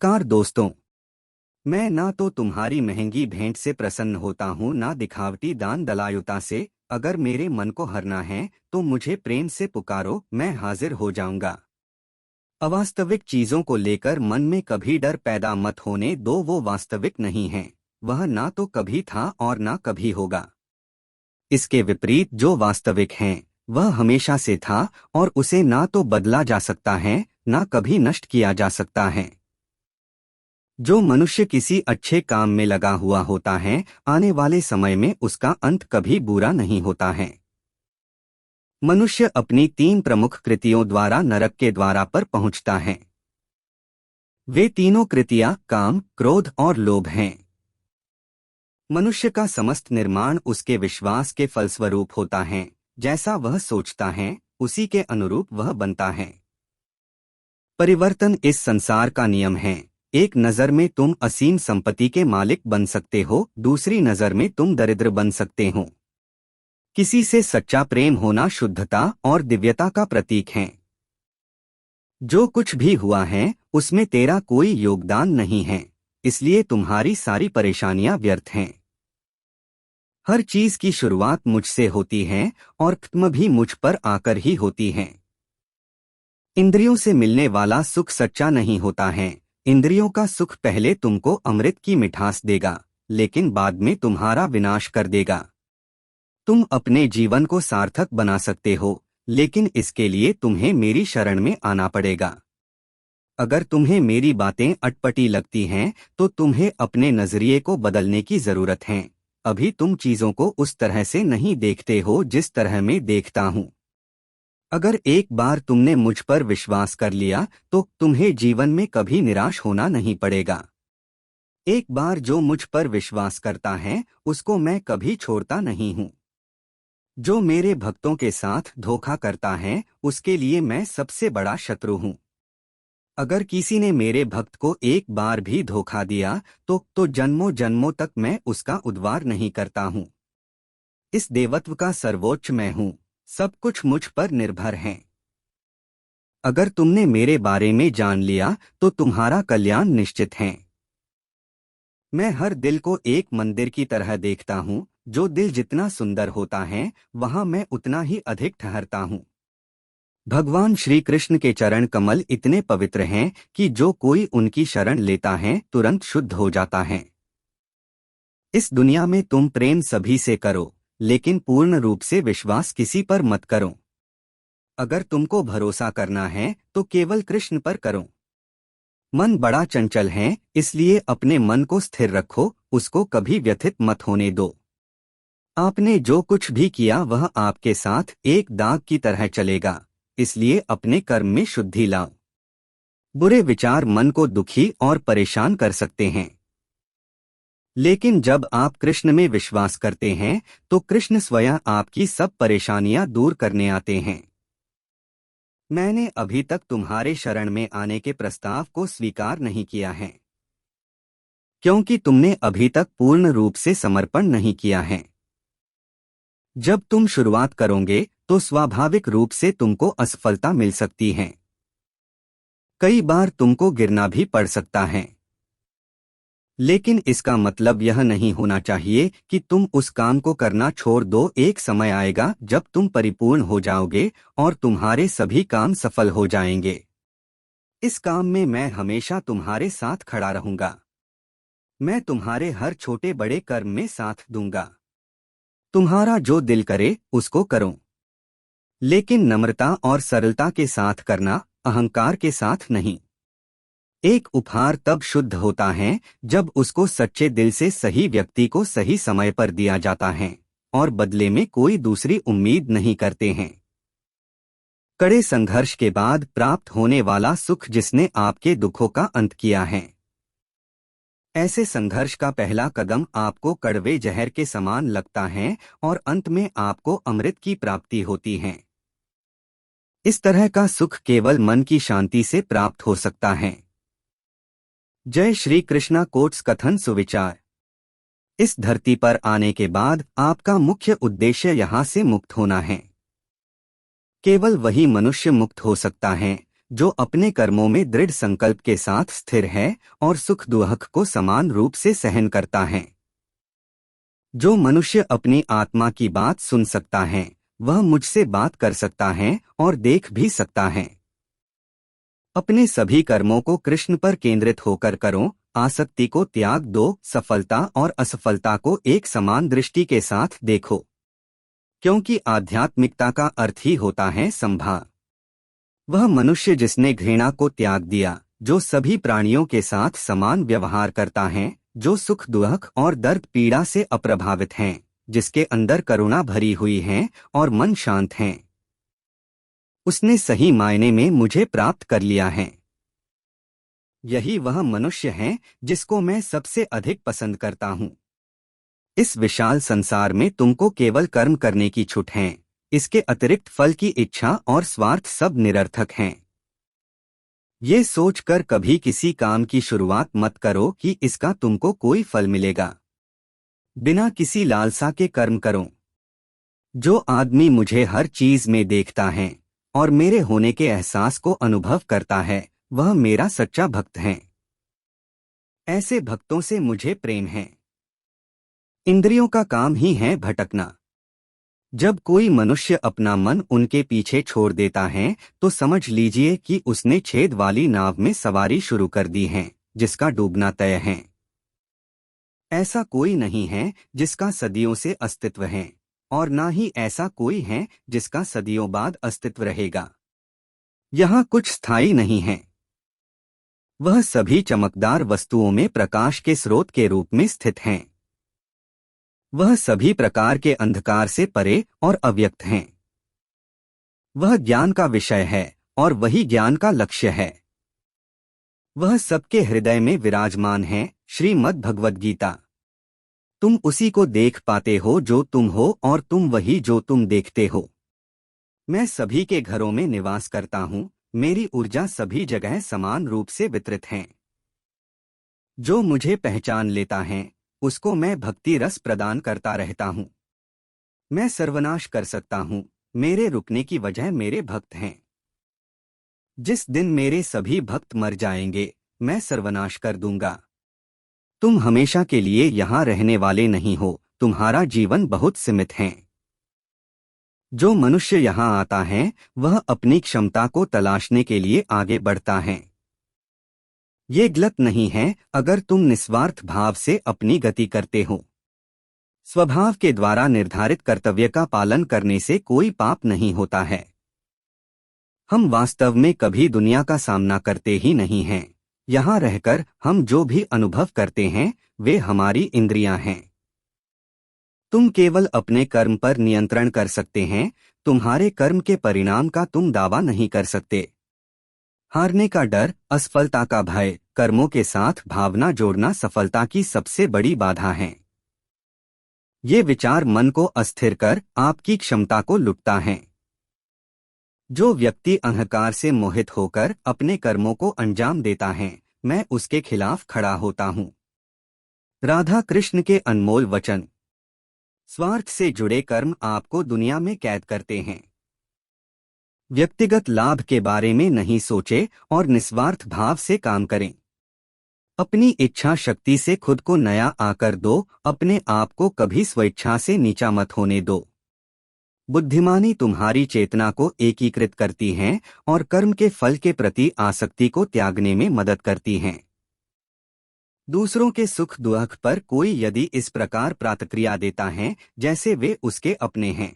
नमस्कार दोस्तों। मैं ना तो तुम्हारी महंगी भेंट से प्रसन्न होता हूँ ना दिखावटी दान दलायुता से। अगर मेरे मन को हरना है तो मुझे प्रेम से पुकारो, मैं हाजिर हो जाऊंगा। अवास्तविक चीजों को लेकर मन में कभी डर पैदा मत होने दो, वो वास्तविक नहीं है। वह ना तो कभी था और ना कभी होगा। इसके विपरीत जो वास्तविक है वह हमेशा से था और उसे ना तो बदला जा सकता है ना कभी नष्ट किया जा सकता है। जो मनुष्य किसी अच्छे काम में लगा हुआ होता है, आने वाले समय में उसका अंत कभी बुरा नहीं होता है। मनुष्य अपनी 3 प्रमुख कृतियों द्वारा नरक के द्वारा पर पहुंचता है। वे तीनों कृतियां काम, क्रोध और लोभ हैं। मनुष्य का समस्त निर्माण उसके विश्वास के फलस्वरूप होता है। जैसा वह सोचता है उसी के अनुरूप वह बनता है। परिवर्तन इस संसार का नियम है। एक नजर में तुम असीम संपत्ति के मालिक बन सकते हो, दूसरी नजर में तुम दरिद्र बन सकते हो। किसी से सच्चा प्रेम होना शुद्धता और दिव्यता का प्रतीक है। जो कुछ भी हुआ है उसमें तेरा कोई योगदान नहीं है, इसलिए तुम्हारी सारी परेशानियां व्यर्थ हैं। हर चीज की शुरुआत मुझसे होती है और खत्म भी मुझ पर आकर ही होती है। इंद्रियों से मिलने वाला सुख सच्चा नहीं होता है। इंद्रियों का सुख पहले तुमको अमृत की मिठास देगा, लेकिन बाद में तुम्हारा विनाश कर देगा। तुम अपने जीवन को सार्थक बना सकते हो, लेकिन इसके लिए तुम्हें मेरी शरण में आना पड़ेगा। अगर तुम्हें मेरी बातें अटपटी लगती हैं, तो तुम्हें अपने नजरिए को बदलने की जरूरत है। अभी तुम चीजों को उस तरह से नहीं देखते हो जिस तरह मैं देखता हूँ। अगर एक बार तुमने मुझ पर विश्वास कर लिया तो तुम्हें जीवन में कभी निराश होना नहीं पड़ेगा। एक बार जो मुझ पर विश्वास करता है उसको मैं कभी छोड़ता नहीं हूँ। जो मेरे भक्तों के साथ धोखा करता है उसके लिए मैं सबसे बड़ा शत्रु हूँ। अगर किसी ने मेरे भक्त को एक बार भी धोखा दिया तो जन्मों जन्मों तक मैं उसका उद्धार नहीं करता हूँ। इस देवत्व का सर्वोच्च मैं हूँ। सब कुछ मुझ पर निर्भर है। अगर तुमने मेरे बारे में जान लिया तो तुम्हारा कल्याण निश्चित है। मैं हर दिल को एक मंदिर की तरह देखता हूँ। जो दिल जितना सुंदर होता है वहाँ मैं उतना ही अधिक ठहरता हूँ। भगवान श्री कृष्ण के चरण कमल इतने पवित्र हैं कि जो कोई उनकी शरण लेता है तुरंत शुद्ध हो जाता है। इस दुनिया में तुम प्रेम सभी से करो, लेकिन पूर्ण रूप से विश्वास किसी पर मत करो। अगर तुमको भरोसा करना है तो केवल कृष्ण पर करो। मन बड़ा चंचल है, इसलिए अपने मन को स्थिर रखो, उसको कभी व्यथित मत होने दो। आपने जो कुछ भी किया वह आपके साथ एक दाग की तरह चलेगा, इसलिए अपने कर्म में शुद्धि लाओ। बुरे विचार मन को दुखी और परेशान कर सकते हैं, लेकिन जब आप कृष्ण में विश्वास करते हैं तो कृष्ण स्वयं आपकी सब परेशानियां दूर करने आते हैं। मैंने अभी तक तुम्हारे शरण में आने के प्रस्ताव को स्वीकार नहीं किया है, क्योंकि तुमने अभी तक पूर्ण रूप से समर्पण नहीं किया है। जब तुम शुरुआत करोगे तो स्वाभाविक रूप से तुमको असफलता मिल सकती है। कई बार तुमको गिरना भी पड़ सकता है, लेकिन इसका मतलब यह नहीं होना चाहिए कि तुम उस काम को करना छोड़ दो। एक समय आएगा जब तुम परिपूर्ण हो जाओगे और तुम्हारे सभी काम सफल हो जाएंगे। इस काम में मैं हमेशा तुम्हारे साथ खड़ा रहूंगा। मैं तुम्हारे हर छोटे बड़े कर्म में साथ दूंगा। तुम्हारा जो दिल करे उसको करो, लेकिन नम्रता और सरलता के साथ करना, अहंकार के साथ नहीं। एक उपहार तब शुद्ध होता है जब उसको सच्चे दिल से सही व्यक्ति को सही समय पर दिया जाता है और बदले में कोई दूसरी उम्मीद नहीं करते हैं। कड़े संघर्ष के बाद प्राप्त होने वाला सुख जिसने आपके दुखों का अंत किया है। ऐसे संघर्ष का पहला कदम आपको कड़वे जहर के समान लगता है और अंत में आपको अमृत की प्राप्ति होती है। इस तरह का सुख केवल मन की शांति से प्राप्त हो सकता है। जय श्री कृष्णा। कोट्स कथन सुविचार। इस धरती पर आने के बाद आपका मुख्य उद्देश्य यहाँ से मुक्त होना है। केवल वही मनुष्य मुक्त हो सकता है जो अपने कर्मों में दृढ़ संकल्प के साथ स्थिर है और सुख दुख को समान रूप से सहन करता है। जो मनुष्य अपनी आत्मा की बात सुन सकता है, वह मुझसे बात कर सकता है और देख भी सकता है। अपने सभी कर्मों को कृष्ण पर केंद्रित होकर करो, आसक्ति को त्याग दो, सफलता और असफलता को एक समान दृष्टि के साथ देखो, क्योंकि आध्यात्मिकता का अर्थ ही होता है संभाव। वह मनुष्य जिसने घृणा को त्याग दिया, जो सभी प्राणियों के साथ समान व्यवहार करता है, जो सुख दुख और दर्द पीड़ा से अप्रभावित हैं, जिसके अंदर करुणा भरी हुई है और मन शांत है, उसने सही मायने में मुझे प्राप्त कर लिया है। यही वह मनुष्य है जिसको मैं सबसे अधिक पसंद करता हूँ। इस विशाल संसार में तुमको केवल कर्म करने की छूट है, इसके अतिरिक्त फल की इच्छा और स्वार्थ सब निरर्थक हैं। ये सोचकर कभी किसी काम की शुरुआत मत करो कि इसका तुमको कोई फल मिलेगा। बिना किसी लालसा के कर्म करो। जो आदमी मुझे हर चीज में देखता है और मेरे होने के एहसास को अनुभव करता है, वह मेरा सच्चा भक्त है। ऐसे भक्तों से मुझे प्रेम है। इंद्रियों का काम ही है भटकना। जब कोई मनुष्य अपना मन उनके पीछे छोड़ देता है, तो समझ लीजिए कि उसने छेद वाली नाव में सवारी शुरू कर दी है, जिसका डूबना तय है। ऐसा कोई नहीं है जिसका सदियों से अस्तित्व है, और ना ही ऐसा कोई है जिसका सदियों बाद अस्तित्व रहेगा। यहाँ कुछ स्थायी नहीं है। वह सभी चमकदार वस्तुओं में प्रकाश के स्रोत के रूप में स्थित हैं। वह सभी प्रकार के अंधकार से परे और अव्यक्त हैं। वह ज्ञान का विषय है और वही ज्ञान का लक्ष्य है। वह सबके हृदय में विराजमान है। श्रीमद् भगवद गीता। तुम उसी को देख पाते हो जो तुम हो, और तुम वही जो तुम देखते हो। मैं सभी के घरों में निवास करता हूँ। मेरी ऊर्जा सभी जगह समान रूप से वितरित है। जो मुझे पहचान लेता है, उसको मैं भक्ति रस प्रदान करता रहता हूँ। मैं सर्वनाश कर सकता हूँ, मेरे रुकने की वजह मेरे भक्त हैं। जिस दिन मेरे सभी भक्त मर जाएंगे, मैं सर्वनाश कर दूंगा। तुम हमेशा के लिए यहाँ रहने वाले नहीं हो, तुम्हारा जीवन बहुत सीमित है। जो मनुष्य यहाँ आता है, वह अपनी क्षमता को तलाशने के लिए आगे बढ़ता है। ये गलत नहीं है अगर तुम निस्वार्थ भाव से अपनी गति करते हो। स्वभाव के द्वारा निर्धारित कर्तव्य का पालन करने से कोई पाप नहीं होता है। हम वास्तव में कभी दुनिया का सामना करते ही नहीं हैं। यहाँ रहकर हम जो भी अनुभव करते हैं, वे हमारी इंद्रियां हैं। तुम केवल अपने कर्म पर नियंत्रण कर सकते हैं। तुम्हारे कर्म के परिणाम का तुम दावा नहीं कर सकते। हारने का डर, असफलता का भय, कर्मों के साथ भावना जोड़ना सफलता की सबसे बड़ी बाधा है। ये विचार मन को अस्थिर कर आपकी क्षमता को लुटता है। जो व्यक्ति अहंकार से मोहित होकर अपने कर्मों को अंजाम देता है, मैं उसके खिलाफ खड़ा होता हूँ। राधा कृष्ण के अनमोल वचन। स्वार्थ से जुड़े कर्म आपको दुनिया में कैद करते हैं। व्यक्तिगत लाभ के बारे में नहीं सोचे और निस्वार्थ भाव से काम करें। अपनी इच्छा शक्ति से खुद को नया आकर दो। अपने आप को कभी स्वेच्छा से नीचा मत होने दो। बुद्धिमानी तुम्हारी चेतना को एकीकृत करती है और कर्म के फल के प्रति आसक्ति को त्यागने में मदद करती हैं। दूसरों के सुख दुख पर कोई यदि इस प्रकार प्रतिक्रिया देता है जैसे वे उसके अपने हैं,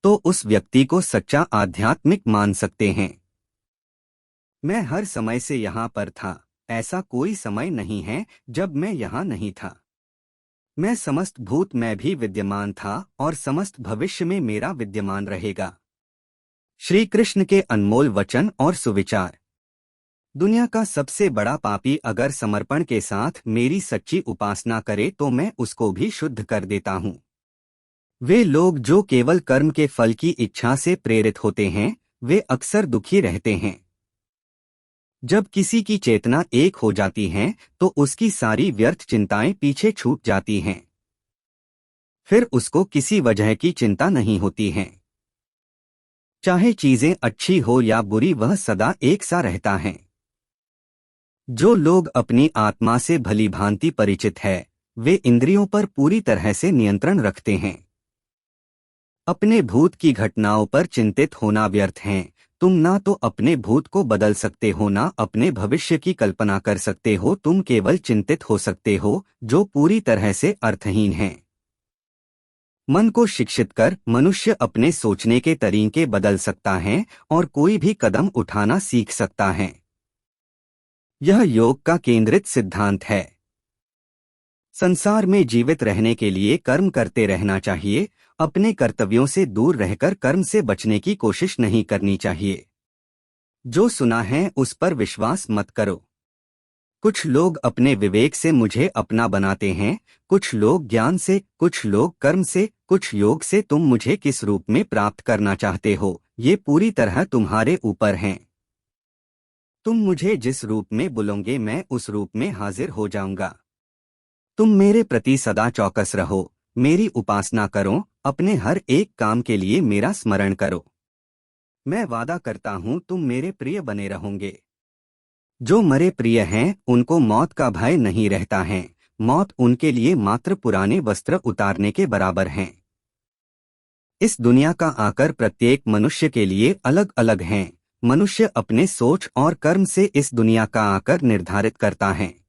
तो उस व्यक्ति को सच्चा आध्यात्मिक मान सकते हैं। मैं हर समय से यहाँ पर था। ऐसा कोई समय नहीं है जब मैं यहाँ नहीं था। मैं समस्त भूत में भी विद्यमान था और समस्त भविष्य में मेरा विद्यमान रहेगा। श्री कृष्ण के अनमोल वचन और सुविचार। दुनिया का सबसे बड़ा पापी अगर समर्पण के साथ मेरी सच्ची उपासना करे तो मैं उसको भी शुद्ध कर देता हूँ। वे लोग जो केवल कर्म के फल की इच्छा से प्रेरित होते हैं, वे अक्सर दुखी रहते हैं। जब किसी की चेतना एक हो जाती है, तो उसकी सारी व्यर्थ चिंताएं पीछे छूट जाती हैं। फिर उसको किसी वजह की चिंता नहीं होती है। चाहे चीजें अच्छी हो या बुरी, वह सदा एक सा रहता है। जो लोग अपनी आत्मा से भली भांति परिचित है, वे इंद्रियों पर पूरी तरह से नियंत्रण रखते हैं। अपने भूत की घटनाओं पर चिंतित होना व्यर्थ है। तुम ना तो अपने भूत को बदल सकते हो, ना अपने भविष्य की कल्पना कर सकते हो। तुम केवल चिंतित हो सकते हो, जो पूरी तरह से अर्थहीन है। मन को शिक्षित कर मनुष्य अपने सोचने के तरीके बदल सकता है और कोई भी कदम उठाना सीख सकता है। यह योग का केंद्रित सिद्धांत है। संसार में जीवित रहने के लिए कर्म करते रहना चाहिए। अपने कर्तव्यों से दूर रहकर कर्म से बचने की कोशिश नहीं करनी चाहिए। जो सुना है उस पर विश्वास मत करो। कुछ लोग अपने विवेक से मुझे अपना बनाते हैं, कुछ लोग ज्ञान से, कुछ लोग कर्म से, कुछ योग से। तुम मुझे किस रूप में प्राप्त करना चाहते हो, ये पूरी तरह तुम्हारे ऊपर है। तुम मुझे जिस रूप में बुलोगे, मैं उस रूप में हाजिर हो जाऊंगा। तुम मेरे प्रति सदा चौकस रहो, मेरी उपासना करो, अपने हर एक काम के लिए मेरा स्मरण करो। मैं वादा करता हूँ तुम मेरे प्रिय बने रहोगे। जो मरे प्रिय हैं, उनको मौत का भय नहीं रहता है। मौत उनके लिए मात्र पुराने वस्त्र उतारने के बराबर है। इस दुनिया का आकर प्रत्येक मनुष्य के लिए अलग अलग है। मनुष्य अपने सोच और कर्म से इस दुनिया का आकर निर्धारित करता है।